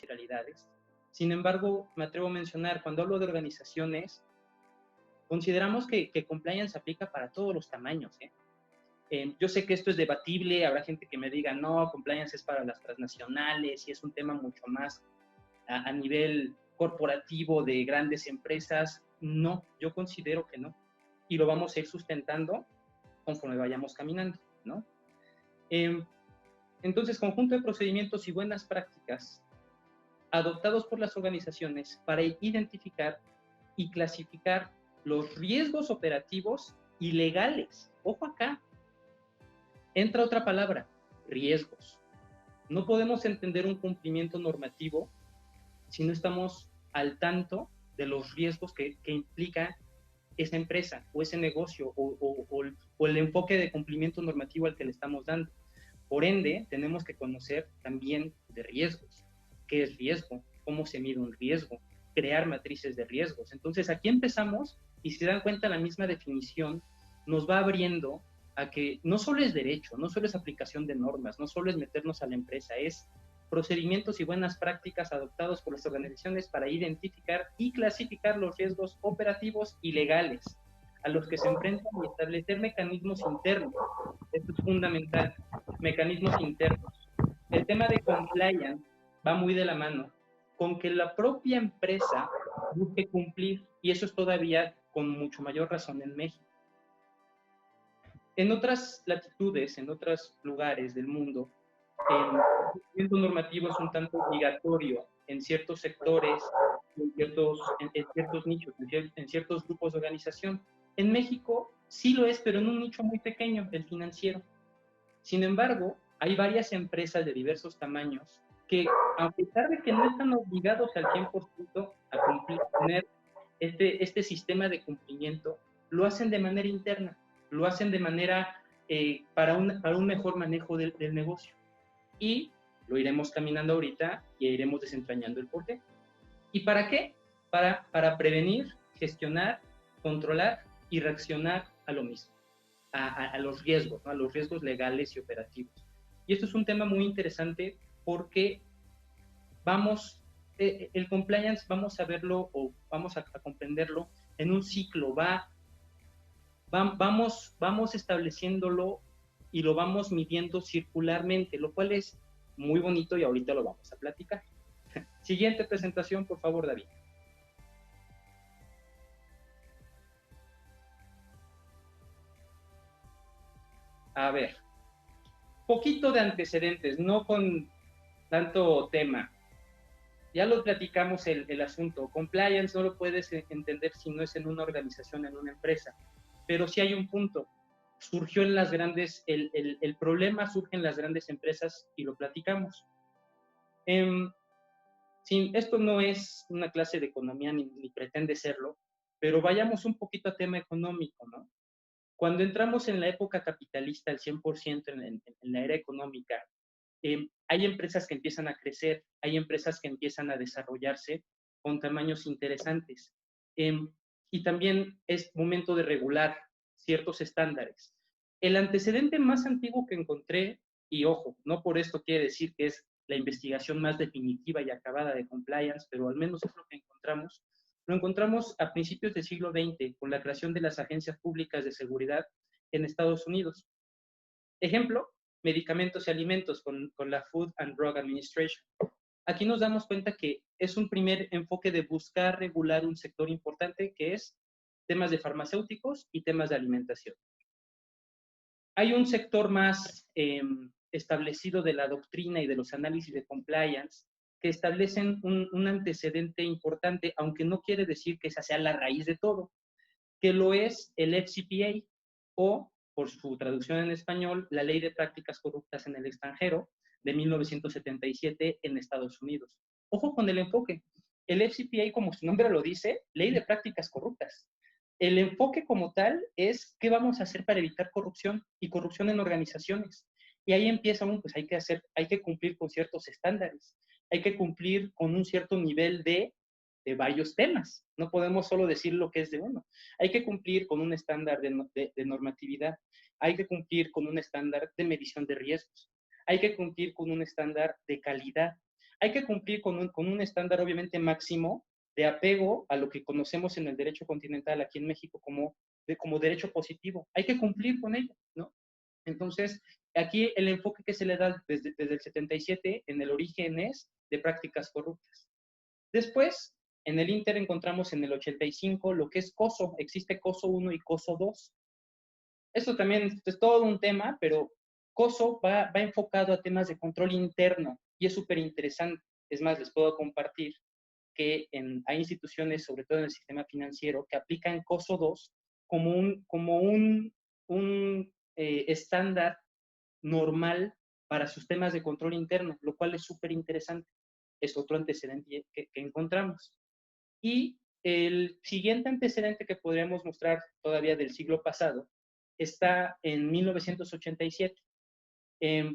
realidades. Sin embargo, me atrevo a mencionar, cuando hablo de organizaciones, consideramos que compliance aplica para todos los tamaños, ¿eh? Yo sé que esto es debatible, habrá gente que me diga, no, compliance es para las transnacionales y es un tema mucho más a nivel corporativo de grandes empresas. No, yo considero que no. Y lo vamos a ir sustentando conforme vayamos caminando, ¿no? Entonces, conjunto de procedimientos y buenas prácticas adoptados por las organizaciones para identificar y clasificar los riesgos operativos y legales. Ojo acá, entra otra palabra, riesgos. No podemos entender un cumplimiento normativo si no estamos al tanto de los riesgos que implica esa empresa o ese negocio o el enfoque de cumplimiento normativo al que le estamos dando. Por ende, tenemos que conocer también de riesgos. ¿Qué es riesgo? ¿Cómo se mide un riesgo? Crear matrices de riesgos. Entonces, aquí empezamos y si se dan cuenta, la misma definición nos va abriendo a que no solo es derecho, no solo es aplicación de normas, no solo es meternos a la empresa, es procedimientos y buenas prácticas adoptados por las organizaciones para identificar y clasificar los riesgos operativos y legales a los que se enfrentan y establecer mecanismos internos. Esto es fundamental, mecanismos internos. El tema de compliance va muy de la mano con que la propia empresa busque cumplir, y eso es todavía con mucho mayor razón en México. En otras latitudes, en otros lugares del mundo, el cumplimiento normativo es un tanto obligatorio en ciertos sectores, en ciertos nichos, en ciertos grupos de organización. En México sí lo es, pero en un nicho muy pequeño, el financiero. Sin embargo, hay varias empresas de diversos tamaños que, a pesar de que no están obligados al 100% a cumplir, tener este sistema de cumplimiento, lo hacen de manera interna, lo hacen de manera para un mejor manejo del negocio. Y lo iremos caminando ahorita y iremos desentrañando el porqué. ¿Y para qué? Para prevenir, gestionar, controlar y reaccionar a lo mismo, a los riesgos, ¿no? A los riesgos legales y operativos. Y esto es un tema muy interesante porque el compliance vamos a verlo o vamos a comprenderlo en un ciclo, vamos estableciéndolo y lo vamos midiendo circularmente, lo cual es muy bonito y ahorita lo vamos a platicar. Siguiente presentación, por favor, David. A ver, poquito de antecedentes, no con tanto tema. Ya lo platicamos el asunto. Compliance no lo puedes entender si no es en una organización, en una empresa. Pero sí hay un punto. Surgió en las grandes, el problema surge en las grandes empresas y lo platicamos. Esto no es una clase de economía ni pretende serlo, pero vayamos un poquito a tema económico, ¿no? Cuando entramos en la época capitalista al 100% en la era económica, hay empresas que empiezan a crecer, hay empresas que empiezan a desarrollarse con tamaños interesantes. Y también es momento de regular ciertos estándares. El antecedente más antiguo que encontré, y ojo, no por esto quiere decir que es la investigación más definitiva y acabada de compliance, pero al menos es lo que encontramos. Lo encontramos a principios del siglo XX con la creación de las agencias públicas de seguridad en Estados Unidos. Ejemplo, medicamentos y alimentos con la Food and Drug Administration. Aquí nos damos cuenta que es un primer enfoque de buscar regular un sector importante que es temas de farmacéuticos y temas de alimentación. Hay un sector más establecido de la doctrina y de los análisis de compliance que establecen un antecedente importante, aunque no quiere decir que esa sea la raíz de todo, que lo es el FCPA o, por su traducción en español, la Ley de Prácticas Corruptas en el Extranjero de 1977 en Estados Unidos. Ojo con el enfoque. El FCPA, como su nombre lo dice, Ley de Prácticas Corruptas. El enfoque como tal es qué vamos a hacer para evitar corrupción y corrupción en organizaciones. Y ahí empieza pues hay que cumplir con ciertos estándares, hay que cumplir con un cierto nivel de varios temas. No podemos solo decir lo que es de uno. Hay que cumplir con un estándar de normatividad, hay que cumplir con un estándar de medición de riesgos, hay que cumplir con un estándar de calidad, Hay que cumplir con un estándar obviamente máximo de apego a lo que conocemos en el derecho continental aquí en México como derecho positivo. Hay que cumplir con ello, ¿no? Entonces, aquí el enfoque que se le da desde el 77 en el origen es de prácticas corruptas. Después, en el Inter encontramos en el 85 lo que es COSO. Existe COSO 1 y COSO 2. Esto también es todo un tema, pero COSO va enfocado a temas de control interno y es súper interesante. Es más, les puedo compartir que hay instituciones, sobre todo en el sistema financiero, que aplican COSO 2 como un estándar normal para sus temas de control interno, lo cual es súper interesante. Es otro antecedente que encontramos. Y el siguiente antecedente que podríamos mostrar todavía del siglo pasado está en 1987,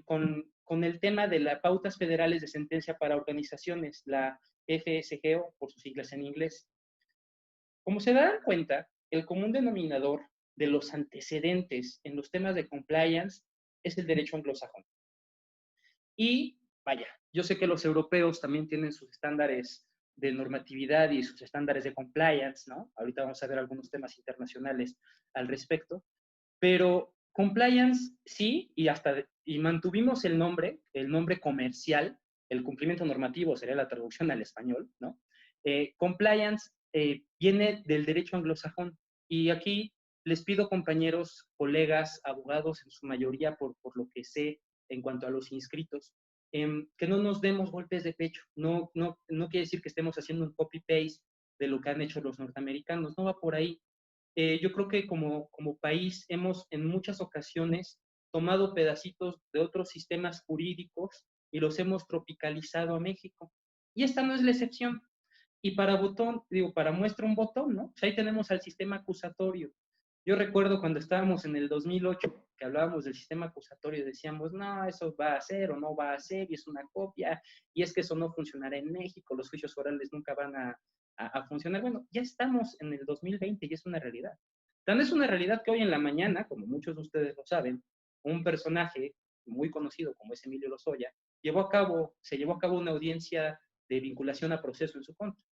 con el tema de las pautas federales de sentencia para organizaciones, la FSGO, por sus siglas en inglés. Como se dan cuenta, el común denominador de los antecedentes en los temas de compliance es el derecho anglosajón. Y vaya, yo sé que los europeos también tienen sus estándares de normatividad y sus estándares de compliance, ¿no? Ahorita vamos a ver algunos temas internacionales al respecto, pero compliance sí, y mantuvimos el nombre comercial, el cumplimiento normativo sería la traducción al español, ¿no? Compliance viene del derecho anglosajón, y aquí les pido, compañeros, colegas, abogados, en su mayoría, por lo que sé en cuanto a los inscritos, que no nos demos golpes de pecho. No quiere decir que estemos haciendo un copy-paste de lo que han hecho los norteamericanos, no va por ahí. Yo creo que como país hemos en muchas ocasiones tomado pedacitos de otros sistemas jurídicos y los hemos tropicalizado a México. Y esta no es la excepción. Y para muestra un botón, ¿no? Pues ahí tenemos al sistema acusatorio. Yo recuerdo cuando estábamos en el 2008, que hablábamos del sistema acusatorio, decíamos, no, eso va a ser o no va a ser, y es una copia, y es que eso no funcionará en México, los juicios orales nunca van a funcionar. Bueno, ya estamos en el 2020 y es una realidad. Tan es una realidad que hoy en la mañana, como muchos de ustedes lo saben, un personaje muy conocido como es Emilio Lozoya, se llevó a cabo una audiencia de vinculación a proceso en su contra.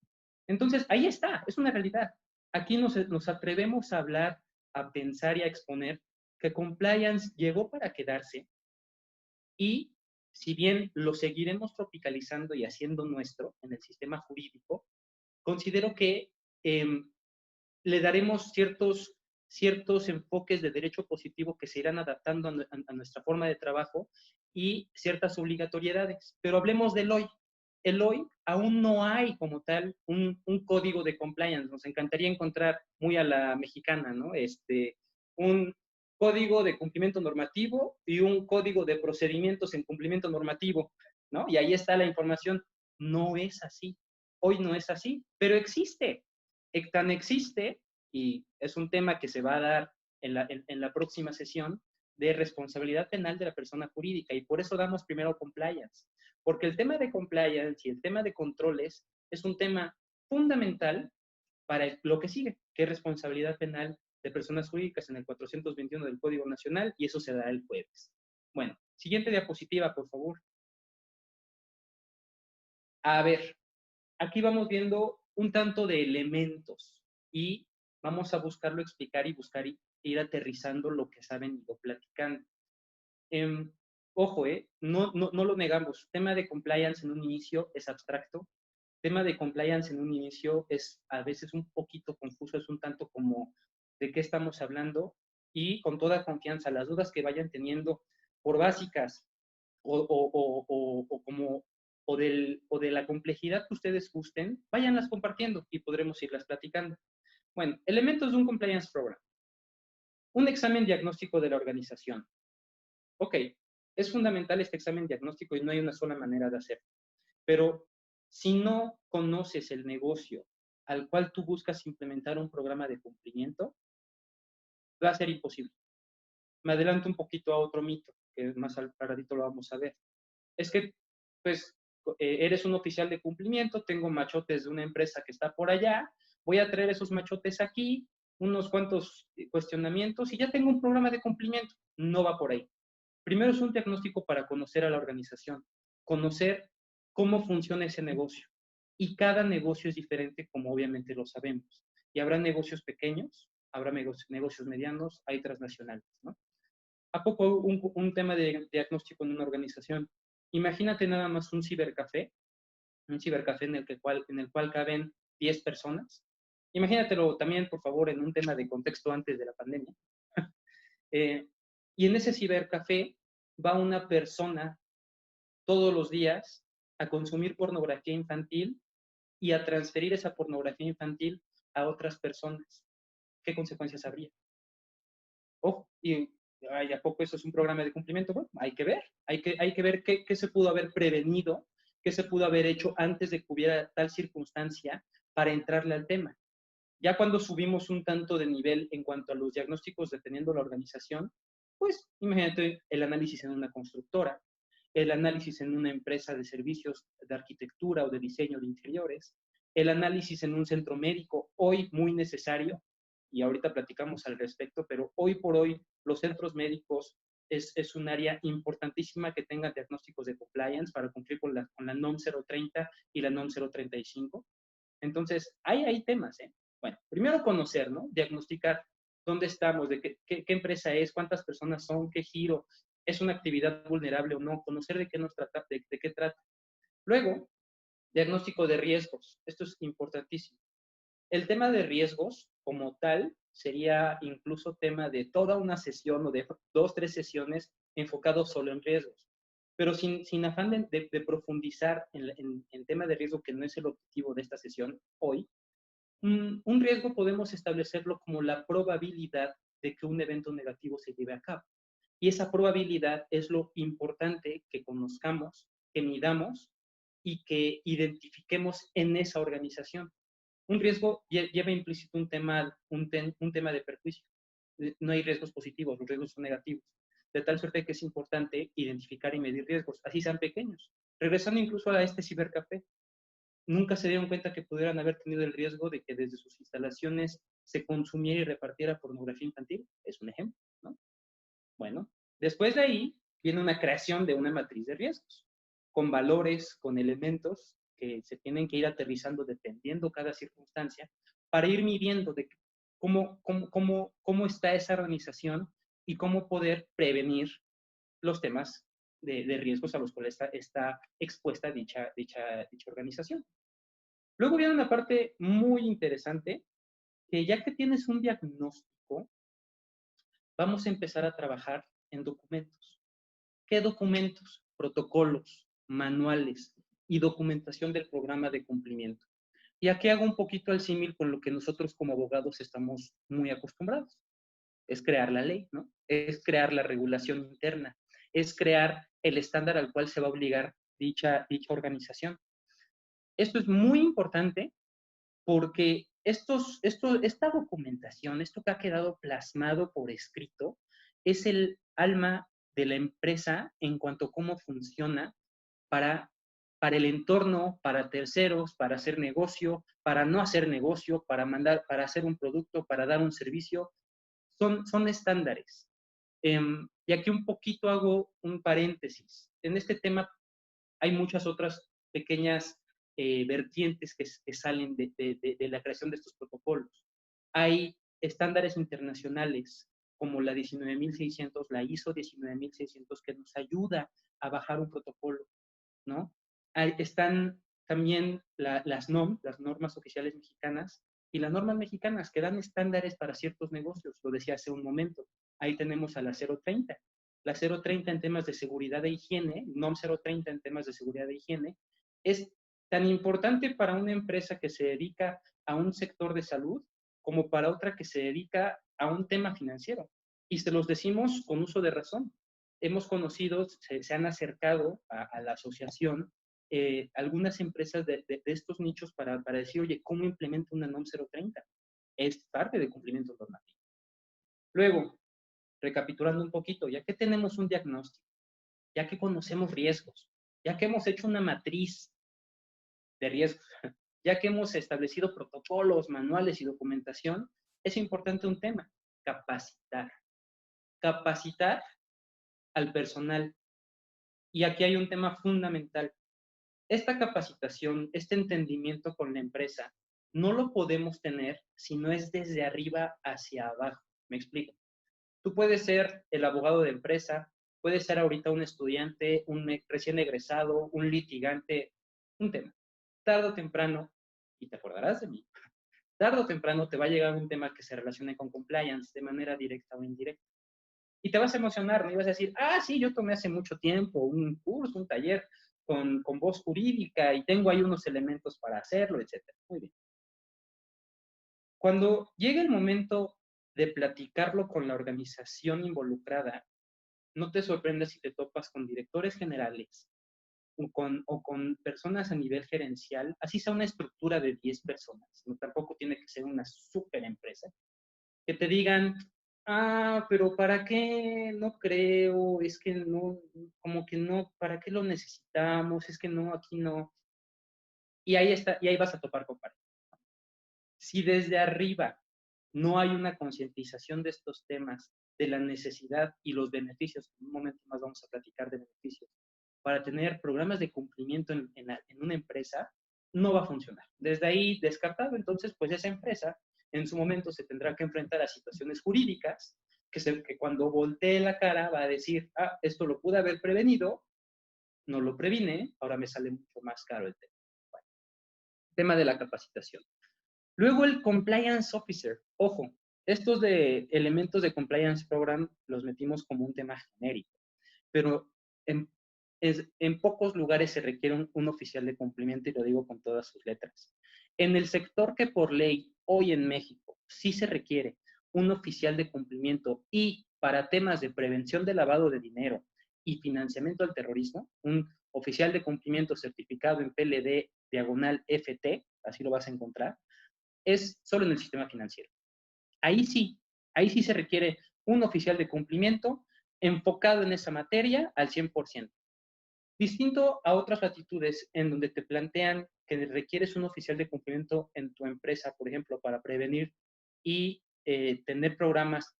Entonces, ahí está, es una realidad. Aquí nos atrevemos a hablar, a pensar y a exponer que compliance llegó para quedarse, y si bien lo seguiremos tropicalizando y haciendo nuestro en el sistema jurídico, considero que le daremos ciertos enfoques de derecho positivo que se irán adaptando a nuestra forma de trabajo y ciertas obligatoriedades. Pero hablemos del hoy. El hoy aún no hay como tal un código de compliance. Nos encantaría encontrar muy a la mexicana, ¿no? Un código de cumplimiento normativo y un código de procedimientos en cumplimiento normativo, ¿no? Y ahí está la información. No es así. Hoy no es así, pero existe. Tan existe, y es un tema que se va a dar en la próxima sesión, de responsabilidad penal de la persona jurídica, y por eso damos primero compliance, porque el tema de compliance y el tema de controles es un tema fundamental para lo que sigue, que es responsabilidad penal de personas jurídicas en el 421 del Código Nacional, y eso se dará el jueves. Bueno, siguiente diapositiva, por favor. A ver, aquí vamos viendo un tanto de elementos y vamos a buscarlo explicar y buscar ir aterrizando lo que saben y platicando. Ojo, no lo negamos. Tema de compliance en un inicio es abstracto. Tema de compliance en un inicio es a veces un poquito confuso, es un tanto como de qué estamos hablando, y con toda confianza, las dudas que vayan teniendo, por básicas o de la complejidad que ustedes gusten, váyanlas compartiendo y podremos irlas platicando. Bueno, elementos de un compliance program. Un examen diagnóstico de la organización. Ok, es fundamental este examen diagnóstico y no hay una sola manera de hacerlo. Pero si no conoces el negocio al cual tú buscas implementar un programa de cumplimiento, va a ser imposible. Me adelanto un poquito a otro mito, que más al paradito lo vamos a ver. Es que, pues, eres un oficial de cumplimiento, tengo machotes de una empresa que está por allá, voy a traer esos machotes aquí, unos cuantos cuestionamientos y ya tengo un programa de cumplimiento. No va por ahí. Primero es un diagnóstico para conocer a la organización, conocer cómo funciona ese negocio. Y cada negocio es diferente, como obviamente lo sabemos. Y habrá negocios pequeños, habrá negocios medianos, hay transnacionales, ¿no? ¿A poco un tema de diagnóstico en una organización? Imagínate nada más un cibercafé en el cual caben 10 personas. Imagínatelo también, por favor, en un tema de contexto antes de la pandemia. Y en ese cibercafé va una persona todos los días a consumir pornografía infantil y a transferir esa pornografía infantil a otras personas. ¿Qué consecuencias habría? Ojo, y ay, ¿a poco eso es un programa de cumplimiento? Bueno, hay que ver, hay que ver qué se pudo haber prevenido, qué se pudo haber hecho antes de que hubiera tal circunstancia para entrarle al tema. Ya cuando subimos un tanto de nivel en cuanto a los diagnósticos dependiendo la organización, pues imagínate el análisis en una constructora, el análisis en una empresa de servicios de arquitectura o de diseño de interiores, el análisis en un centro médico, hoy muy necesario, y ahorita platicamos al respecto, pero hoy por hoy los centros médicos es un área importantísima que tengan diagnósticos de compliance para cumplir con la NOM 030 y la NOM 035. Entonces, hay temas, ¿eh? Bueno, primero conocer, ¿no? Diagnosticar dónde estamos, de qué empresa es, cuántas personas son, qué giro, es una actividad vulnerable o no, conocer de qué nos trata, de qué trata. Luego, diagnóstico de riesgos. Esto es importantísimo. El tema de riesgos, como tal, sería incluso tema de toda una sesión o de 2, 3 sesiones enfocados solo en riesgos. Pero sin afán de profundizar en tema de riesgo, que no es el objetivo de esta sesión hoy, un riesgo podemos establecerlo como la probabilidad de que un evento negativo se lleve a cabo. Y esa probabilidad es lo importante que conozcamos, que midamos y que identifiquemos en esa organización. Un riesgo lleva implícito un tema de perjuicio. No hay riesgos positivos, los riesgos son negativos. De tal suerte que es importante identificar y medir riesgos, así sean pequeños. Regresando incluso a este cibercafé, nunca se dieron cuenta que pudieran haber tenido el riesgo de que desde sus instalaciones se consumiera y repartiera pornografía infantil. Es un ejemplo, ¿no? Bueno, después de ahí viene una creación de una matriz de riesgos, con valores, con elementos que se tienen que ir aterrizando dependiendo cada circunstancia, para ir midiendo de cómo está esa organización y cómo poder prevenir los temas de riesgos a los cuales está expuesta dicha organización. Luego viene una parte muy interesante, que ya que tienes un diagnóstico, vamos a empezar a trabajar en documentos. ¿Qué documentos? Protocolos, manuales y documentación del programa de cumplimiento. Y aquí hago un poquito el símil con lo que nosotros como abogados estamos muy acostumbrados. Es crear la ley, ¿no? Es crear la regulación interna, es crear el estándar al cual se va a obligar dicha organización. Esto es muy importante porque esta documentación, esto que ha quedado plasmado por escrito, es el alma de la empresa en cuanto a cómo funciona para, para el entorno, para terceros, para hacer negocio, para no hacer negocio, para hacer un producto, para dar un servicio. Son estándares. Y aquí un poquito hago un paréntesis. En este tema hay muchas otras pequeñas vertientes que salen de la creación de estos protocolos. Hay estándares internacionales como la 19600, la ISO 19600, que nos ayuda a bajar un protocolo, ¿no? Están también las normas oficiales mexicanas, y las normas mexicanas que dan estándares para ciertos negocios, lo decía hace un momento. Ahí tenemos a la 030. La 030 en temas de seguridad e higiene, NOM 030 en temas de seguridad e higiene, es tan importante para una empresa que se dedica a un sector de salud como para otra que se dedica a un tema financiero. Y se los decimos con uso de razón. Hemos conocido, se han acercado a la asociación algunas empresas de estos nichos para decir, oye, ¿cómo implemento una NOM 030? Es parte de cumplimiento normativo. Luego, recapitulando un poquito, ya que tenemos un diagnóstico, ya que conocemos riesgos, ya que hemos hecho una matriz de riesgos, ya que hemos establecido protocolos, manuales y documentación, es importante un tema: capacitar. Capacitar al personal. Y aquí hay un tema fundamental. esta capacitación, este entendimiento con la empresa, no lo podemos tener si no es desde arriba hacia abajo. ¿Me explico? Tú puedes ser el abogado de empresa, puedes ser ahorita un estudiante, un recién egresado, un litigante, un tema. Tarde o temprano, y te acordarás de mí, tarde o temprano te va a llegar un tema que se relacione con compliance de manera directa o indirecta. Y te vas a emocionar, ¿no? Y vas a decir, ah, sí, yo tomé hace mucho tiempo un curso, un taller con voz jurídica y tengo ahí unos elementos para hacerlo, etcétera. Muy bien. Cuando llega el momento de platicarlo con la organización involucrada, no te sorprendas si te topas con directores generales o con personas a nivel gerencial, así sea una estructura de 10 personas, no tampoco tiene que ser una super empresa, que te digan, ah, pero ¿para qué? No creo, es que no, como que no, ¿para qué lo necesitamos? Es que no, aquí no. Y ahí está, y ahí vas a topar con pared. Si desde arriba no hay una concientización de estos temas, de la necesidad y los beneficios, en un momento más vamos a platicar de beneficios, para tener programas de cumplimiento en una empresa, no va a funcionar. Desde ahí, descartado, entonces, pues esa empresa en su momento se tendrá que enfrentar a situaciones jurídicas que cuando voltee la cara va a decir, ah, esto lo pude haber prevenido, no lo previne, ahora me sale mucho más caro el tema. Bueno, tema de la capacitación. Luego el Compliance Officer. Ojo, estos de elementos de Compliance Program los metimos como un tema genérico, pero en pocos lugares se requiere un oficial de cumplimiento y lo digo con todas sus letras. En el sector que por ley hoy en México sí se requiere un oficial de cumplimiento y para temas de prevención de lavado de dinero y financiamiento al terrorismo, un oficial de cumplimiento certificado en PLD diagonal FT, así lo vas a encontrar, es solo en el sistema financiero. Ahí sí se requiere un oficial de cumplimiento enfocado en esa materia al 100%. Distinto a otras latitudes en donde te plantean que requieres un oficial de cumplimiento en tu empresa, por ejemplo, para prevenir y tener programas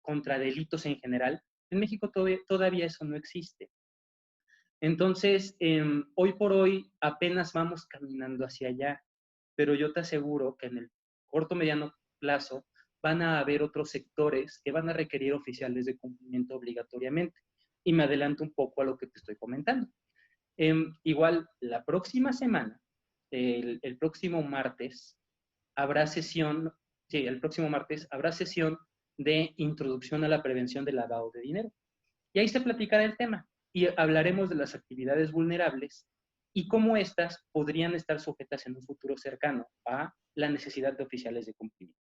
contra delitos en general, en México todavía eso no existe. Entonces, hoy por hoy apenas vamos caminando hacia allá, pero yo te aseguro que en el corto mediano plazo van a haber otros sectores que van a requerir oficiales de cumplimiento obligatoriamente. Y me adelanto un poco a lo que te estoy comentando. Igual, la próxima semana, el próximo martes, habrá sesión, sí, el próximo martes habrá sesión de introducción a la prevención del lavado de dinero. Y ahí se platicará el tema y hablaremos de las actividades vulnerables y cómo éstas podrían estar sujetas en un futuro cercano a la necesidad de oficiales de cumplimiento.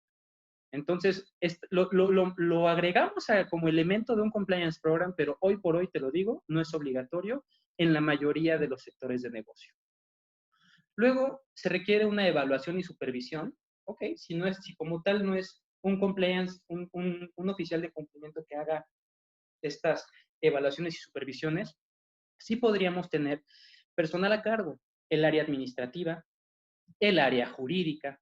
Entonces, lo agregamos como elemento de un compliance program, pero hoy por hoy, te lo digo, no es obligatorio en la mayoría de los sectores de negocio. Luego, se requiere una evaluación y supervisión. Ok, si como tal no es un compliance, un oficial de cumplimiento que haga estas evaluaciones y supervisiones, sí podríamos tener personal a cargo, el área administrativa, el área jurídica,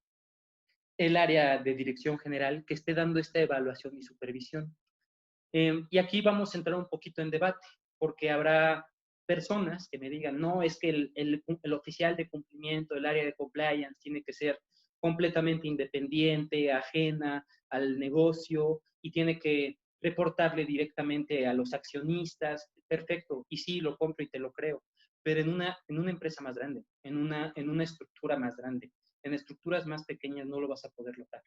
el área de dirección general que esté dando esta evaluación y supervisión. Y aquí vamos a entrar un poquito en debate, porque habrá personas que me digan, no, es que el oficial de cumplimiento, el área de compliance tiene que ser completamente independiente, ajena al negocio y tiene que reportarle directamente a los accionistas. Perfecto, y sí, lo compro y te lo creo, pero en una empresa más grande, en una estructura más grande. En estructuras más pequeñas no lo vas a poder lograr.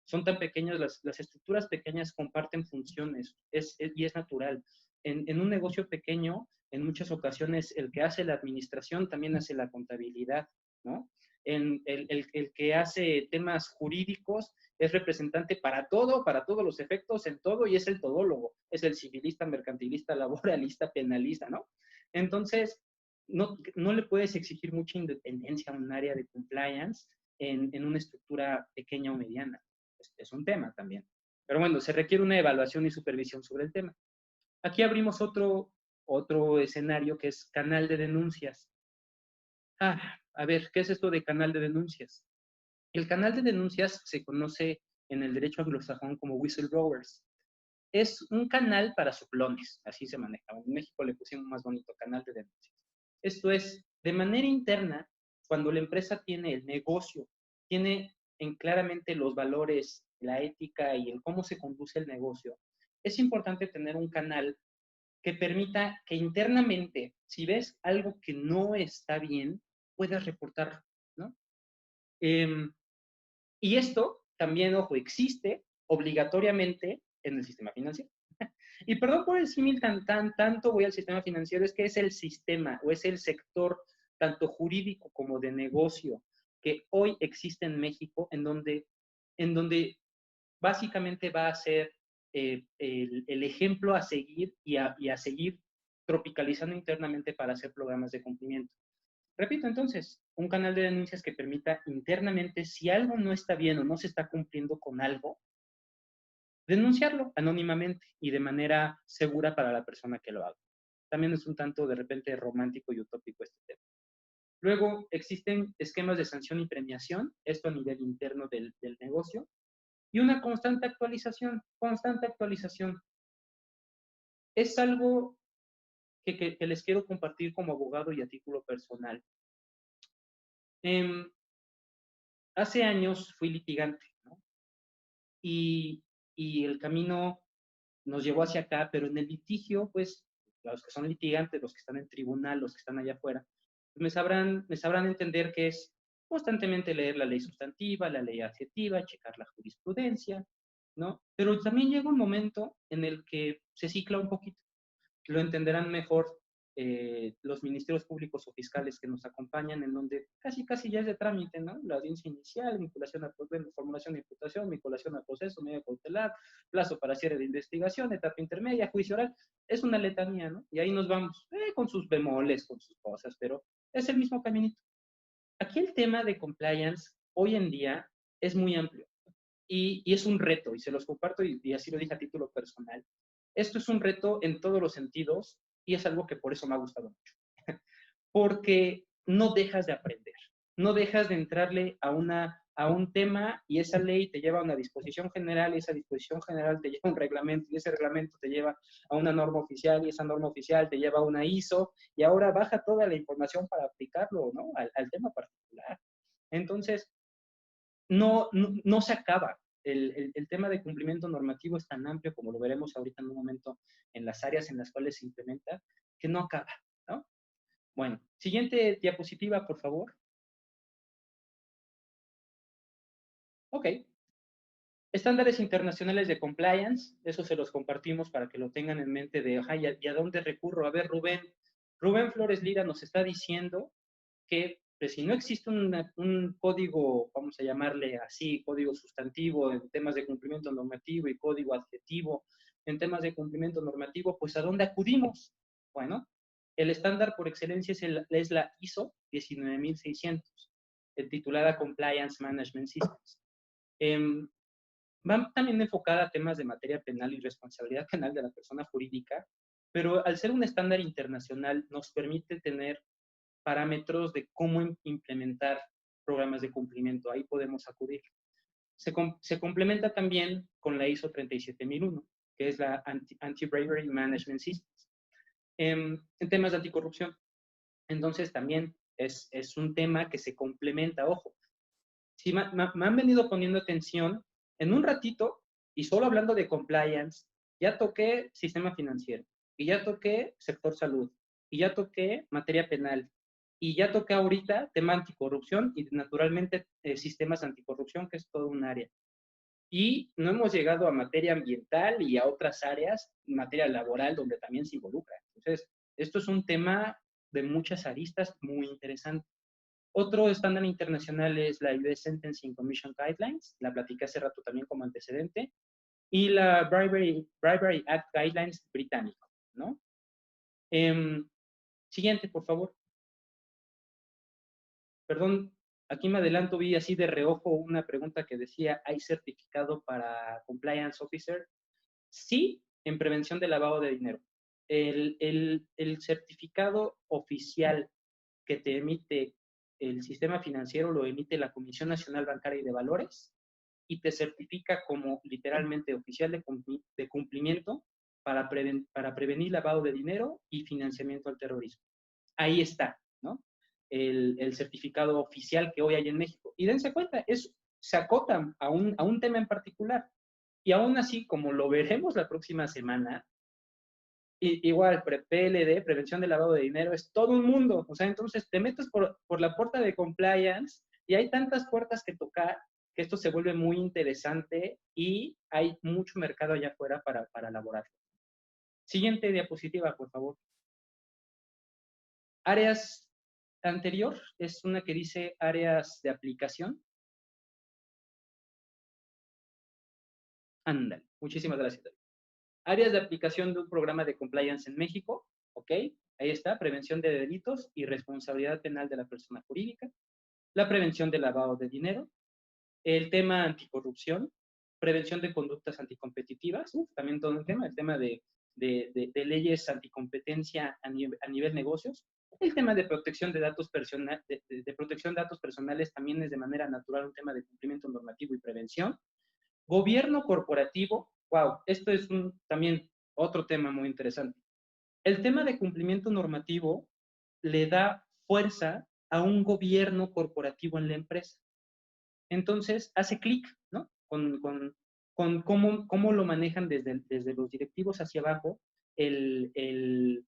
Son tan pequeñas, las estructuras pequeñas comparten funciones y es natural. En un negocio pequeño, en muchas ocasiones, el que hace la administración también hace la contabilidad, ¿no? El que hace temas jurídicos es representante para todo, para todos los efectos, en todo, y es el todólogo, es el civilista, mercantilista, laboralista, penalista, ¿no? Entonces, no le puedes exigir mucha independencia a un área de compliance en una estructura pequeña o mediana. Es un tema también. Pero bueno, se requiere una evaluación y supervisión sobre el tema. Aquí abrimos otro escenario que es canal de denuncias. A ver, ¿qué es esto de canal de denuncias? El canal de denuncias se conoce en el derecho anglosajón como whistleblowers. Es un canal para soplones, así se manejaba. En México le pusimos más bonito, canal de denuncias. Esto es, De manera interna, cuando la empresa tiene el negocio, tiene en claramente los valores, la ética y el cómo se conduce el negocio, es importante tener un canal que permita que internamente, si ves algo que no está bien, puedas reportarlo, ¿no? Eh, y esto también, ojo, existe obligatoriamente en el sistema financiero. Y perdón por el símil tanto voy al sistema financiero, es que es el sistema o es el sector tanto jurídico como de negocio que hoy existe en México, en donde básicamente va a ser el ejemplo a seguir y a seguir tropicalizando internamente para hacer programas de cumplimiento. Repito entonces, un canal de denuncias que permita internamente, si algo no está bien o no se está cumpliendo con algo, denunciarlo anónimamente y de manera segura para la persona que lo haga. También es un tanto de repente romántico y utópico este tema. Luego existen esquemas de sanción y premiación, esto a nivel interno del negocio, y una constante actualización, constante actualización. Es algo que les quiero compartir como abogado y a título personal. Hace años fui litigante, ¿no? Y, y el camino nos llevó hacia acá, pero en el litigio, pues, los que son litigantes, los que están en tribunal, los que están allá afuera, pues me sabrán entender que es constantemente leer la ley sustantiva, la ley adjetiva, checar la jurisprudencia, ¿no? Pero también llega un momento en el que se cicla un poquito. Lo entenderán mejor los ministerios públicos o fiscales que nos acompañan, en donde casi casi ya es de trámite, ¿no? La audiencia inicial, vinculación a formulación de imputación, vinculación al proceso, medio cautelar, plazo para cierre de investigación, etapa intermedia, juicio oral, es una letanía, ¿no? Y ahí nos vamos, con sus bemoles, con sus cosas, pero es el mismo caminito. Aquí el tema de compliance hoy en día es muy amplio y es un reto, y se los comparto y así lo dije a título personal. Esto es un reto en todos los sentidos y es algo que por eso me ha gustado mucho. Porque no dejas de aprender, no dejas de entrarle a un tema y esa ley te lleva a una disposición general y esa disposición general te lleva a un reglamento y ese reglamento te lleva a una norma oficial y esa norma oficial te lleva a una ISO y ahora baja toda la información para aplicarlo, ¿no? Al tema particular. Entonces, no se acaba. El tema de cumplimiento normativo es tan amplio, como lo veremos ahorita en un momento, en las áreas en las cuales se implementa, que no acaba, ¿no? Bueno, siguiente diapositiva, por favor. Ok. Estándares internacionales de compliance, eso se los compartimos para que lo tengan en mente de, ¿y a dónde recurro? A ver, Rubén Flores Lira nos está diciendo que pues, si no existe un código, vamos a llamarle así, código sustantivo en temas de cumplimiento normativo y código adjetivo en temas de cumplimiento normativo, pues ¿a dónde acudimos? Bueno, el estándar por excelencia es la ISO 19600, titulada Compliance Management Systems. Va también enfocada a temas de materia penal y responsabilidad penal de la persona jurídica, pero al ser un estándar internacional nos permite tener parámetros de cómo implementar programas de cumplimiento. Ahí podemos acudir. Se complementa también con la ISO 37001, que es la Anti-Bribery Management Systems, en temas de anticorrupción. Entonces también es un tema que se complementa. Ojo, si me han venido poniendo atención, en un ratito, y solo hablando de compliance, ya toqué sistema financiero, y ya toqué sector salud, y ya toqué materia penal, y ya toqué ahorita tema anticorrupción y naturalmente sistemas anticorrupción, que es todo un área. Y no hemos llegado a materia ambiental y a otras áreas, materia laboral, donde también se involucra. Entonces, esto es un tema de muchas aristas muy interesante. Otro estándar internacional es la US Sentencing Commission Guidelines, la platiqué hace rato también como antecedente, y la Bribery Act Guidelines británico, ¿no? Siguiente, por favor. Perdón, aquí me adelanto, vi así de reojo una pregunta que decía, ¿hay certificado para Compliance Officer? Sí, en prevención de lavado de dinero. El certificado oficial que te emite el sistema financiero lo emite la Comisión Nacional Bancaria y de Valores y te certifica como literalmente oficial de cumplimiento para prevenir lavado de dinero y financiamiento al terrorismo. Ahí está, ¿no? el certificado oficial que hoy hay en México. Y dense cuenta, se acotan a un tema en particular. Y aún así, como lo veremos la próxima semana, igual, PLD, prevención del lavado de dinero, es todo un mundo. O sea, entonces te metes por la puerta de compliance y hay tantas puertas que tocar que esto se vuelve muy interesante y hay mucho mercado allá afuera para elaborarlo. Siguiente diapositiva, por favor. Áreas anterior es una que dice áreas de aplicación. Ándale, muchísimas gracias, David. Áreas de aplicación de un programa de compliance en México, ¿ok? Ahí está, prevención de delitos y responsabilidad penal de la persona jurídica, la prevención del lavado de dinero, el tema anticorrupción, prevención de conductas anticompetitivas, también todo un tema, el tema de leyes anticompetencia a nivel negocios, el tema de protección de datos personales, de protección de datos personales también es de manera natural un tema de cumplimiento normativo y prevención. Gobierno corporativo, wow, esto es también otro tema muy interesante. El tema de cumplimiento normativo le da fuerza a un gobierno corporativo en la empresa. Entonces, hace clic, ¿no? Con cómo lo manejan desde los directivos hacia abajo el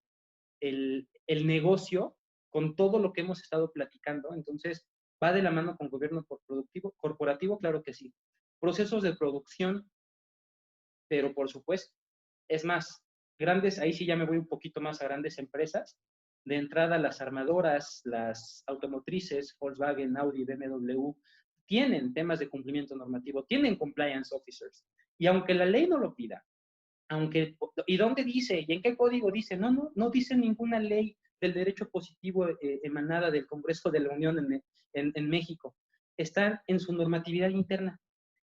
negocio con todo lo que hemos estado platicando. Entonces, ¿va de la mano con gobierno corporativo? Claro que sí. Procesos de producción, pero por supuesto, es más, grandes, ahí sí ya me voy un poquito más a grandes empresas. De entrada, las armadoras, las automotrices, Volkswagen, Audi, BMW, tienen temas de cumplimiento normativo, tienen compliance officers. Y aunque la ley no lo pida, ¿y dónde dice? ¿Y en qué código dice? No dice ninguna ley del derecho positivo emanada del Congreso de la Unión en México. Está en su normatividad interna,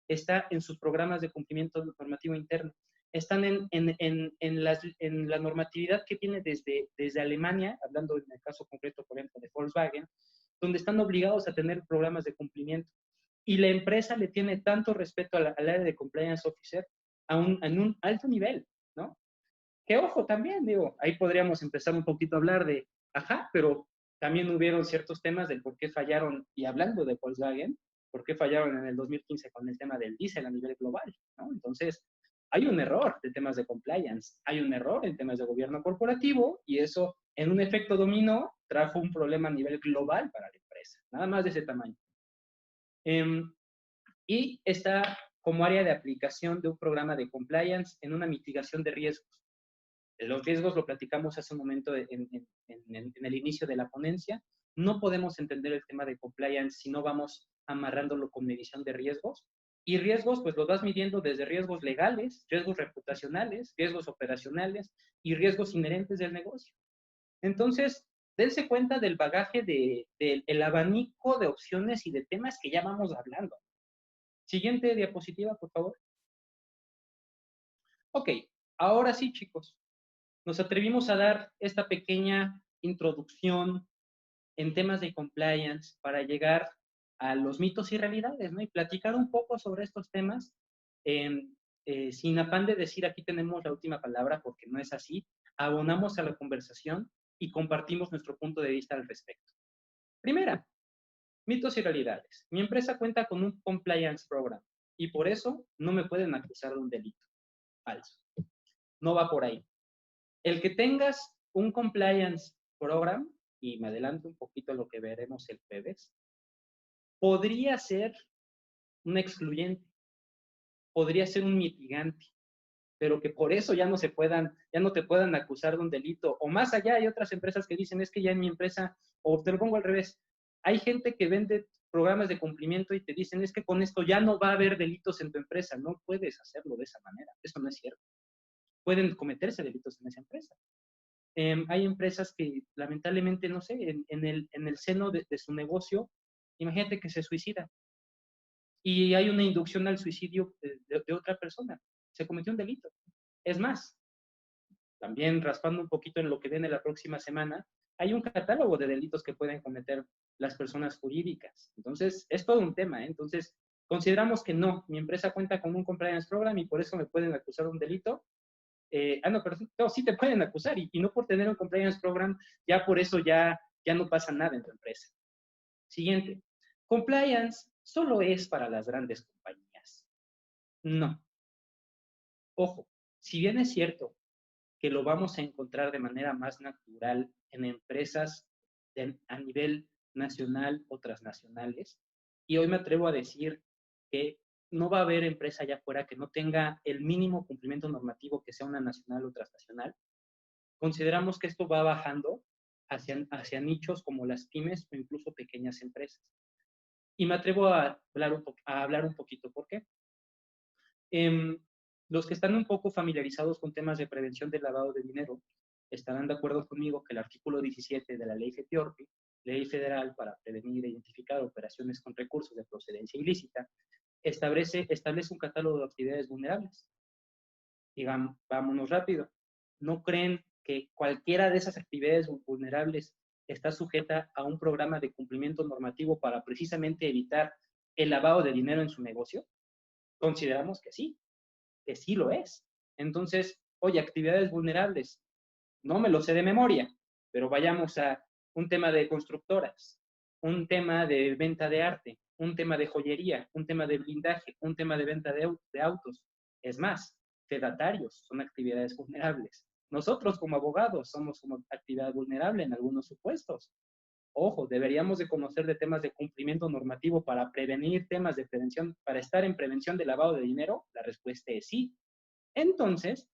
está en sus programas de cumplimiento normativo interno, están en la normatividad que tiene desde Alemania, hablando en el caso concreto, por ejemplo, de Volkswagen, donde están obligados a tener programas de cumplimiento. Y la empresa le tiene tanto respeto al área de compliance officer en un alto nivel, ¿no? Que ojo, también, digo, ahí podríamos empezar un poquito a hablar de, pero también hubieron ciertos temas del por qué fallaron, y hablando de Volkswagen, por qué fallaron en el 2015 con el tema del diésel a nivel global, ¿no? Entonces, hay un error de temas de compliance, hay un error en temas de gobierno corporativo, y eso, en un efecto dominó, trajo un problema a nivel global para la empresa, nada más de ese tamaño. Y está como área de aplicación de un programa de compliance en una mitigación de riesgos. Los riesgos lo platicamos hace un momento en el inicio de la ponencia. No podemos entender el tema de compliance si no vamos amarrándolo con medición de riesgos. Y riesgos, pues los vas midiendo desde riesgos legales, riesgos reputacionales, riesgos operacionales y riesgos inherentes del negocio. Entonces, dense cuenta del bagaje del abanico de opciones y de temas que ya vamos hablando. Siguiente diapositiva, por favor. Ok, ahora sí, chicos. Nos atrevimos a dar esta pequeña introducción en temas de compliance para llegar a los mitos y realidades, ¿no? Y platicar un poco sobre estos temas, sin afán de decir aquí tenemos la última palabra, porque no es así. Abonamos a la conversación y compartimos nuestro punto de vista al respecto. Primera, mitos y realidades. Mi empresa cuenta con un compliance program y por eso no me pueden acusar de un delito. Falso. No va por ahí. El que tengas un compliance program, y me adelanto un poquito a lo que veremos el jueves, podría ser un excluyente, podría ser un mitigante, pero que por eso ya no te puedan acusar de un delito. O más allá, hay otras empresas que dicen, es que ya en mi empresa, o te lo pongo al revés, hay gente que vende programas de cumplimiento y te dicen, es que con esto ya no va a haber delitos en tu empresa. No puedes hacerlo de esa manera. Eso no es cierto. Pueden cometerse delitos en esa empresa. Hay empresas que lamentablemente, no sé, en el seno de su negocio, imagínate que se suicida y hay una inducción al suicidio de otra persona. Se cometió un delito. Es más, también raspando un poquito en lo que viene la próxima semana, hay un catálogo de delitos que pueden cometer las personas jurídicas. Entonces, es todo un tema, ¿eh? Entonces, consideramos que no, mi empresa cuenta con un compliance program y por eso me pueden acusar de un delito. No, pero no, sí te pueden acusar y no por tener un compliance program, ya por eso ya ya no pasa nada en tu empresa. Siguiente, compliance solo es para las grandes compañías. No. Ojo, si bien es cierto que lo vamos a encontrar de manera más natural en empresas a nivel nacional o transnacionales, y hoy me atrevo a decir que no va a haber empresa allá afuera que no tenga el mínimo cumplimiento normativo que sea una nacional o transnacional, consideramos que esto va bajando hacia nichos como las pymes o incluso pequeñas empresas. Y me atrevo a hablar un poquito. ¿Por qué? Los que están un poco familiarizados con temas de prevención del lavado de dinero estarán de acuerdo conmigo que el artículo 17 de la ley FEPIORPI, Ley Federal para Prevenir e Identificar Operaciones con Recursos de Procedencia Ilícita, establece un catálogo de actividades vulnerables. Digamos, vámonos rápido. ¿No creen que cualquiera de esas actividades vulnerables está sujeta a un programa de cumplimiento normativo para precisamente evitar el lavado de dinero en su negocio? Consideramos que sí lo es. Entonces, oye, actividades vulnerables, no me lo sé de memoria, pero vayamos a un tema de constructoras, un tema de venta de arte, un tema de joyería, un tema de blindaje, un tema de venta de autos. Es más, fedatarios son actividades vulnerables. Nosotros como abogados somos como actividad vulnerable en algunos supuestos. Ojo, deberíamos de conocer de temas de cumplimiento normativo para prevenir temas de prevención, para estar en prevención de lavado de dinero. La respuesta es sí. Entonces,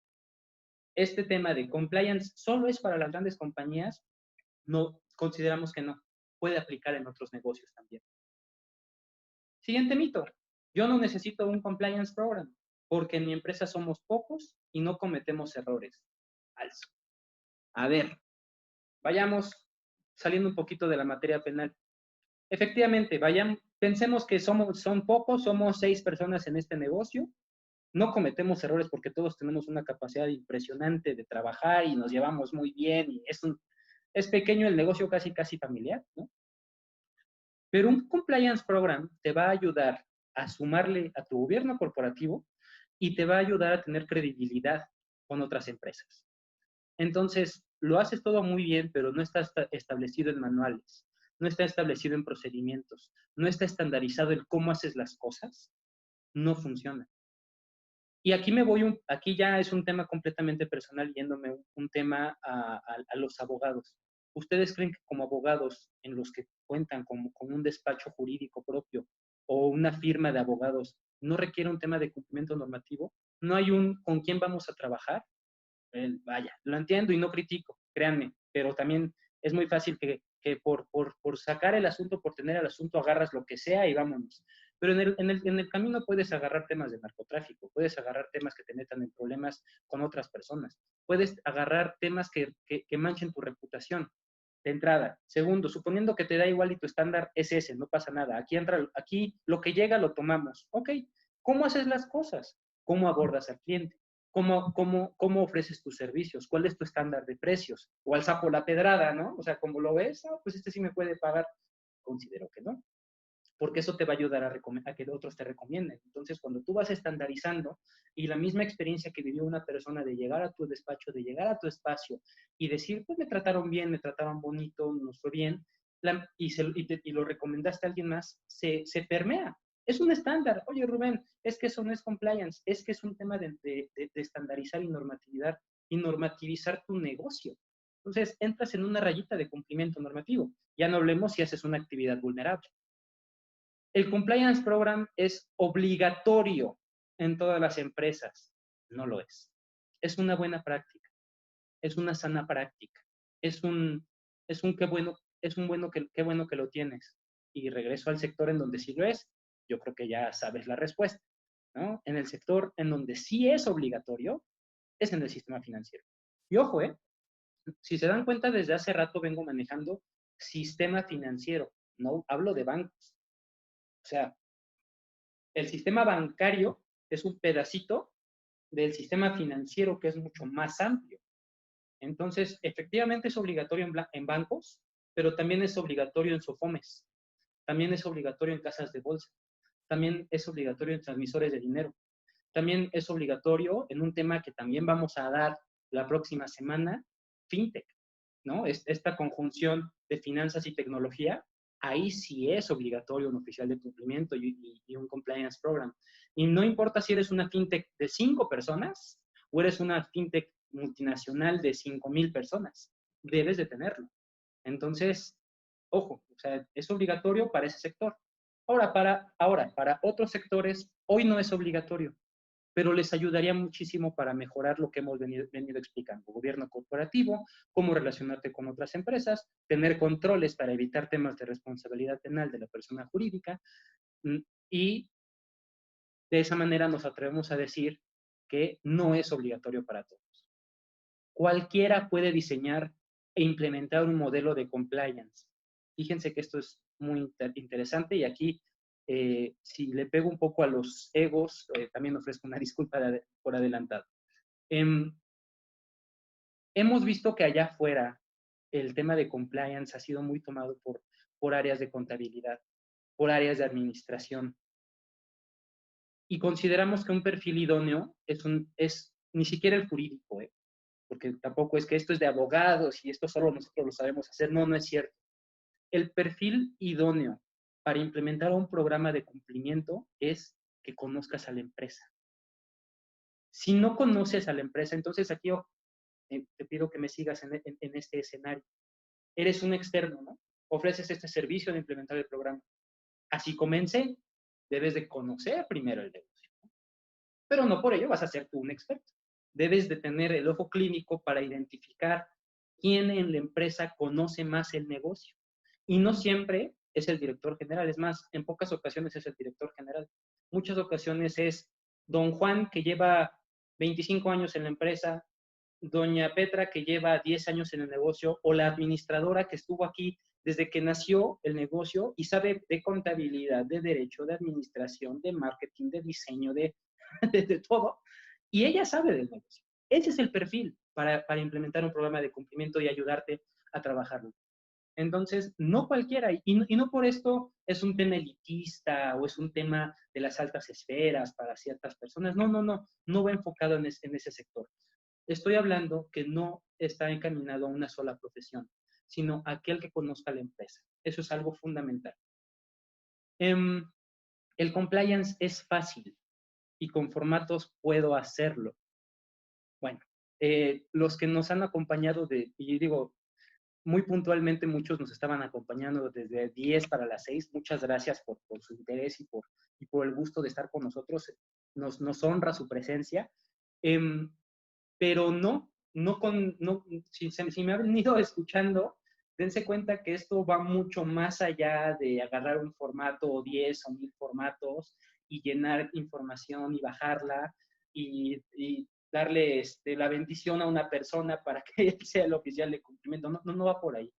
este tema de compliance solo es para las grandes compañías. No, consideramos que no. Puede aplicar en otros negocios también. Siguiente mito. Yo no necesito un compliance program porque en mi empresa somos pocos y no cometemos errores. Falso. A ver, vayamos saliendo un poquito de la materia penal. Efectivamente, pensemos que son pocos, somos 6 personas en este negocio, no cometemos errores porque todos tenemos una capacidad impresionante de trabajar y nos llevamos muy bien y es pequeño el negocio casi familiar, ¿no? Pero un compliance program te va a ayudar a sumarle a tu gobierno corporativo y te va a ayudar a tener credibilidad con otras empresas. Entonces, lo haces todo muy bien, pero no está establecido en manuales, no está establecido en procedimientos, no está estandarizado el cómo haces las cosas, no funciona. Y aquí ya es un tema completamente personal, yéndome un tema a los abogados. ¿Ustedes creen que como abogados en los que cuentan con un despacho jurídico propio o una firma de abogados no requiere un tema de cumplimiento normativo? ¿No hay con quién vamos a trabajar? Vaya, lo entiendo y no critico, créanme, pero también es muy fácil que por sacar el asunto, por tener el asunto, agarras lo que sea y vámonos. Pero en el camino puedes agarrar temas de narcotráfico, puedes agarrar temas que te metan en problemas con otras personas, puedes agarrar temas que manchen tu reputación, de entrada. Segundo, suponiendo que te da igual y tu estándar es ese, no pasa nada. Aquí lo que llega lo tomamos. Ok, ¿cómo haces las cosas? ¿Cómo abordas al cliente? ¿Cómo ofreces tus servicios? ¿Cuál es tu estándar de precios? O al sapo la pedrada, ¿no? O sea, como lo ves, pues este sí me puede pagar. Considero que no, porque eso te va a ayudar a que otros te recomienden. Entonces, cuando tú vas estandarizando y la misma experiencia que vivió una persona de llegar a tu despacho, de llegar a tu espacio y decir, pues me trataron bien, me trataron bonito, nos fue bien, y lo recomendaste a alguien más, se permea. Es un estándar. Oye, Rubén, es que eso no es compliance, es que es un tema de estandarizar y normativizar tu negocio. Entonces, entras en una rayita de cumplimiento normativo. Ya no hablemos si haces una actividad vulnerable. El compliance program es obligatorio en todas las empresas. No lo es. Es una buena práctica. Es una sana práctica. Es un qué bueno que lo tienes. Y regreso al sector en donde sí lo es. Yo creo que ya sabes la respuesta, ¿no? En el sector en donde sí es obligatorio es en el sistema financiero. Y ojo, si se dan cuenta, desde hace rato vengo manejando sistema financiero. No hablo de bancos. O sea, el sistema bancario es un pedacito del sistema financiero que es mucho más amplio. Entonces, efectivamente es obligatorio en bancos, pero también es obligatorio en SOFOMES, también es obligatorio en casas de bolsa, también es obligatorio en transmisores de dinero, también es obligatorio en un tema que también vamos a dar la próxima semana, FinTech. ¿no? Esta conjunción de finanzas y tecnología, ahí sí es obligatorio un oficial de cumplimiento y un compliance program. Y no importa si eres una fintech de 5 personas o eres una fintech multinacional de 5,000 personas, debes de tenerlo. Entonces, ojo, o sea, es obligatorio para ese sector. Para otros sectores, hoy no es obligatorio, pero les ayudaría muchísimo para mejorar lo que hemos venido explicando. Gobierno corporativo, cómo relacionarte con otras empresas, tener controles para evitar temas de responsabilidad penal de la persona jurídica, y de esa manera nos atrevemos a decir que no es obligatorio para todos. Cualquiera puede diseñar e implementar un modelo de compliance. Fíjense que esto es muy interesante y aquí, si le pego un poco a los egos, también ofrezco una disculpa por adelantado. Hemos visto que allá afuera el tema de compliance ha sido muy tomado por áreas de contabilidad, por áreas de administración, y consideramos que un perfil idóneo es ni siquiera el jurídico, porque tampoco es que esto es de abogados y esto solo nosotros lo sabemos hacer. No, no es cierto. El perfil idóneo para implementar un programa de cumplimiento es que conozcas a la empresa. Si no conoces a la empresa, entonces aquí te pido que me sigas en este escenario. Eres un externo, ¿no? Ofreces este servicio de implementar el programa. Así comencé, debes de conocer primero el negocio, ¿no? Pero no por ello vas a ser tú un experto. Debes de tener el ojo clínico para identificar quién en la empresa conoce más el negocio. Y no siempre es el director general, es más, en pocas ocasiones es el director general. Muchas ocasiones es don Juan, que lleva 25 años en la empresa, doña Petra, que lleva 10 años en el negocio, o la administradora que estuvo aquí desde que nació el negocio y sabe de contabilidad, de derecho, de administración, de marketing, de diseño, de todo, y ella sabe del negocio. Ese es el perfil para implementar un programa de cumplimiento y ayudarte a trabajarlo. Entonces, no cualquiera, y no por esto es un tema elitista o es un tema de las altas esferas para ciertas personas. No, no, no, no va enfocado en ese sector. Estoy hablando que no está encaminado a una sola profesión, sino a aquel que conozca la empresa. Eso es algo fundamental. El compliance es fácil y con formatos puedo hacerlo. Bueno, los que nos han acompañado y digo, muy puntualmente muchos nos estaban acompañando desde 10 para las 6. Muchas gracias por su interés y por el gusto de estar con nosotros. Nos honra su presencia. Pero si me han venido escuchando, dense cuenta que esto va mucho más allá de agarrar un formato o 10 o 1000 formatos y llenar información y bajarla y darle la bendición a una persona para que él sea el oficial de cumplimiento. No, no va por ahí.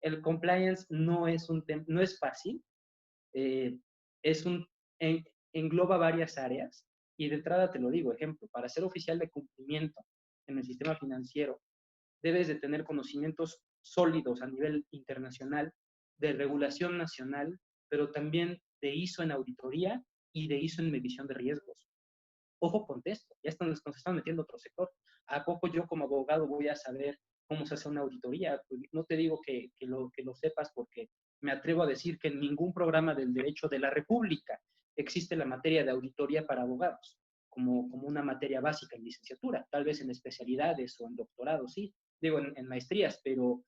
El compliance no es no es fácil, eh, engloba varias áreas y de entrada te lo digo, ejemplo, para ser oficial de cumplimiento en el sistema financiero, debes de tener conocimientos sólidos a nivel internacional, de regulación nacional, pero también de ISO en auditoría y de ISO en medición de riesgos. Ojo con esto, ya nos están metiendo otro sector. ¿A poco yo como abogado voy a saber cómo se hace una auditoría? Pues no te digo que lo sepas, porque me atrevo a decir que en ningún programa del derecho de la República existe la materia de auditoría para abogados como una materia básica en licenciatura, tal vez en especialidades o en doctorado, sí, digo en maestrías, pero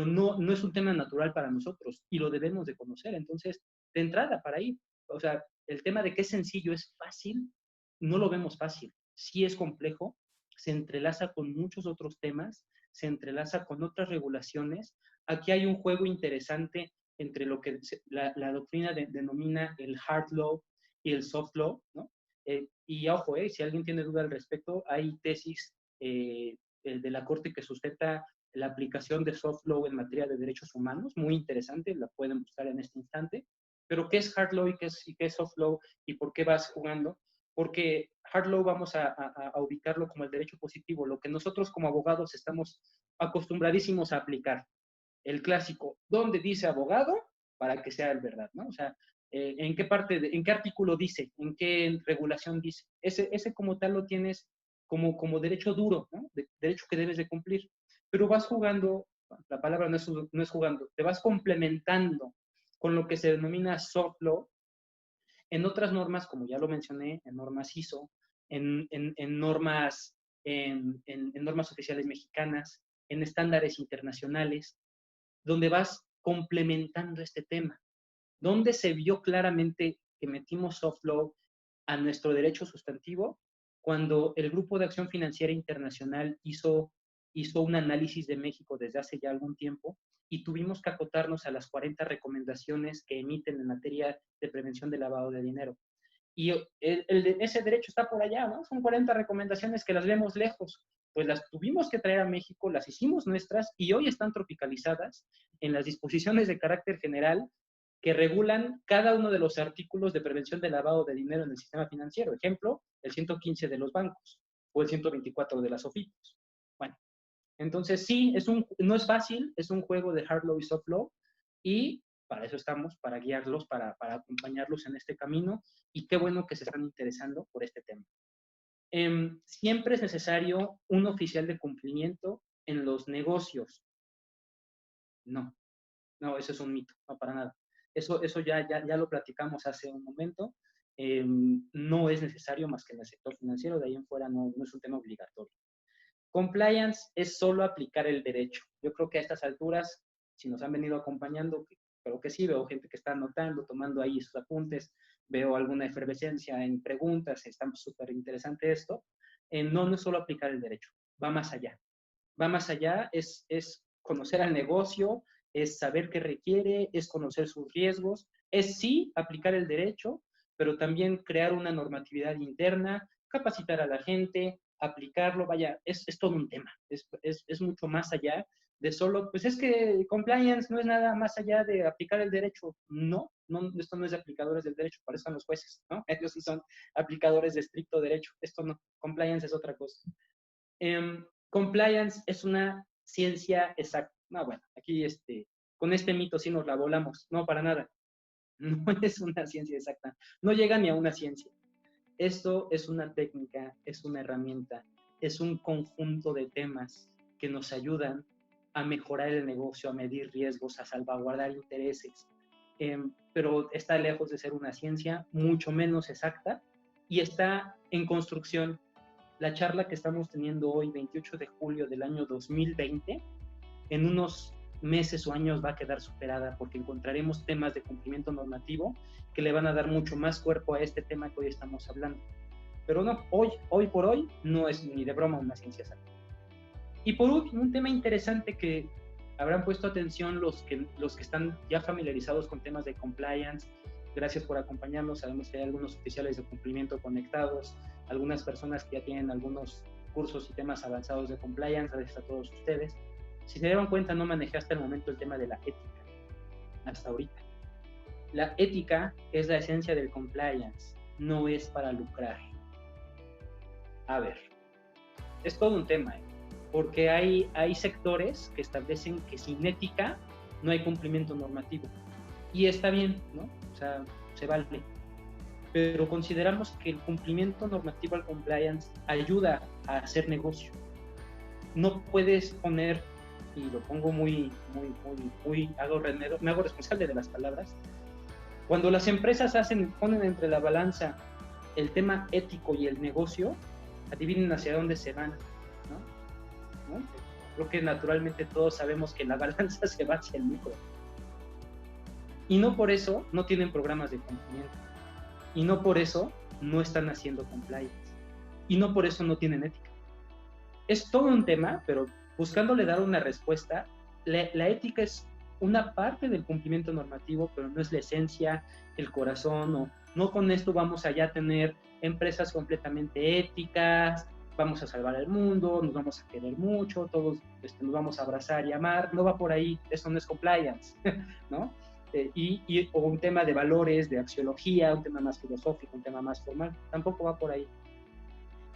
no es un tema natural para nosotros y lo debemos de conocer. Entonces, de entrada, para ahí, o sea, el tema de que es sencillo, es fácil, no lo vemos fácil. Sí es complejo, se entrelaza con muchos otros temas, se entrelaza con otras regulaciones. Aquí hay un juego interesante entre lo que la doctrina denomina el hard law y el soft law, ¿no? Y ojo, si alguien tiene duda al respecto, hay tesis de la Corte que sustenta la aplicación de soft law en materia de derechos humanos, muy interesante, la pueden buscar en este instante. Pero ¿qué es hard law y qué es soft law y por qué vas jugando? Porque hard law vamos a ubicarlo como el derecho positivo, lo que nosotros como abogados estamos acostumbradísimos a aplicar. El clásico, ¿dónde dice abogado? Para que sea el verdad, ¿no? O sea, ¿en qué en qué artículo dice? ¿En qué regulación dice? Ese como tal lo tienes como derecho duro, ¿no? Derecho que debes de cumplir. Pero vas jugando la palabra no es jugando, te vas complementando con lo que se denomina soft law en otras normas, como ya lo mencioné, en normas ISO, en normas, en normas oficiales mexicanas, en estándares internacionales, donde vas complementando este tema. ¿Dónde se vio claramente que metimos soft law a nuestro derecho sustantivo? Cuando el Grupo de Acción Financiera Internacional hizo un análisis de México desde hace ya algún tiempo y tuvimos que acotarnos a las 40 recomendaciones que emiten en materia de prevención de lavado de dinero. Y ese derecho está por allá, ¿no? Son 40 recomendaciones que las vemos lejos. Pues las tuvimos que traer a México, las hicimos nuestras y hoy están tropicalizadas en las disposiciones de carácter general que regulan cada uno de los artículos de prevención de lavado de dinero en el sistema financiero. Ejemplo, el 115 de los bancos o el 124 de las OFIPOS. Bueno, entonces sí, no es fácil, es un juego de hard law y soft law y para eso estamos, para guiarlos, para acompañarlos en este camino y qué bueno que se están interesando por este tema. Siempre es necesario un oficial de cumplimiento en los negocios. No, eso es un mito, no para nada. Eso ya lo platicamos hace un momento. No es necesario más que en el sector financiero, de ahí en fuera no es un tema obligatorio. Compliance es solo aplicar el derecho. Yo creo que a estas alturas, si nos han venido acompañando, creo que sí, veo gente que está anotando, tomando ahí sus apuntes, veo alguna efervescencia en preguntas, está súper interesante esto. No es solo aplicar el derecho, va más allá. Va más allá, es conocer al negocio, es saber qué requiere, es conocer sus riesgos, es sí aplicar el derecho, pero también crear una normatividad interna, capacitar a la gente, aplicarlo, vaya, es todo un tema, es mucho más allá de solo, pues es que compliance no es nada más allá de aplicar el derecho. No, esto no es de aplicadores del derecho, para eso están los jueces, ¿no? Ellos sí son aplicadores de estricto derecho, esto no, compliance es otra cosa. Compliance es una ciencia exacta. No, bueno, aquí con este mito sí nos la volamos, no, para nada. No es una ciencia exacta, no llega ni a una ciencia. Esto es una técnica, es una herramienta, es un conjunto de temas que nos ayudan a mejorar el negocio, a medir riesgos, a salvaguardar intereses. Pero está lejos de ser una ciencia, mucho menos exacta, y está en construcción. La charla que estamos teniendo hoy, 28 de julio del año 2020, en unos meses o años va a quedar superada porque encontraremos temas de cumplimiento normativo que le van a dar mucho más cuerpo a este tema que hoy estamos hablando. Pero no, hoy por hoy no es ni de broma una ciencia exacta. Y por último, un tema interesante que habrán puesto atención los que están ya familiarizados con temas de compliance. Gracias por acompañarnos. Sabemos que hay algunos oficiales de cumplimiento conectados, algunas personas que ya tienen algunos cursos y temas avanzados de compliance. Gracias a todos ustedes. Si se dieron cuenta, no manejé hasta el momento el tema de la ética, hasta ahorita. La ética es la esencia del compliance, no es para lucrar. A ver, es todo un tema, porque hay sectores que establecen que sin ética no hay cumplimiento normativo. Y está bien, ¿no? O sea, se vale. Pero consideramos que el cumplimiento normativo al compliance ayuda a hacer negocio. No puedes poner, y lo pongo me hago responsable de las palabras, cuando las empresas ponen entre la balanza el tema ético y el negocio, adivinen hacia dónde se van, ¿no? Creo que naturalmente todos sabemos que la balanza se va hacia el lucro. Y no por eso no tienen programas de cumplimiento. Y no por eso no están haciendo compliance. Y no por eso no tienen ética. Es todo un tema, pero buscándole dar una respuesta, la ética es una parte del cumplimiento normativo, pero no es la esencia, el corazón, no con esto vamos allá a tener empresas completamente éticas, vamos a salvar el mundo, nos vamos a querer mucho, todos nos vamos a abrazar y amar, no va por ahí, eso no es compliance, ¿no? O un tema de valores, de axiología, un tema más filosófico, un tema más formal, tampoco va por ahí.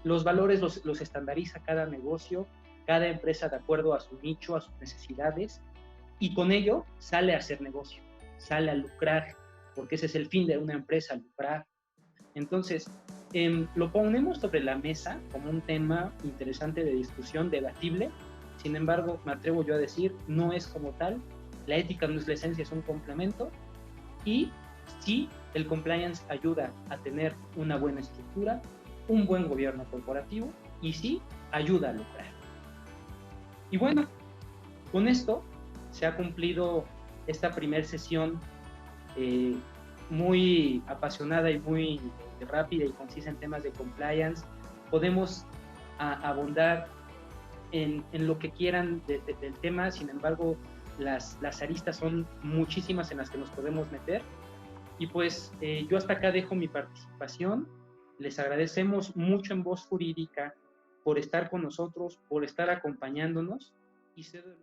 Los valores los estandariza cada negocio, cada empresa de acuerdo a su nicho, a sus necesidades, y con ello sale a hacer negocio, sale a lucrar, porque ese es el fin de una empresa, lucrar. Entonces, lo ponemos sobre la mesa como un tema interesante de discusión, debatible, Sin embargo, me atrevo yo a decir, no es como tal. La ética no es la esencia, es un complemento. Y sí, el compliance ayuda a tener una buena estructura, un buen gobierno corporativo, y sí, ayuda a lucrar. Y bueno, con esto se ha cumplido esta primera sesión eh, muy apasionada y muy rápida y concisa en temas de compliance. Podemos abundar en lo que quieran del tema, sin embargo, las aristas son muchísimas en las que nos podemos meter. Y pues yo hasta acá dejo mi participación. Les agradecemos mucho en Voz Jurídica por estar con nosotros, por estar acompañándonos y cedo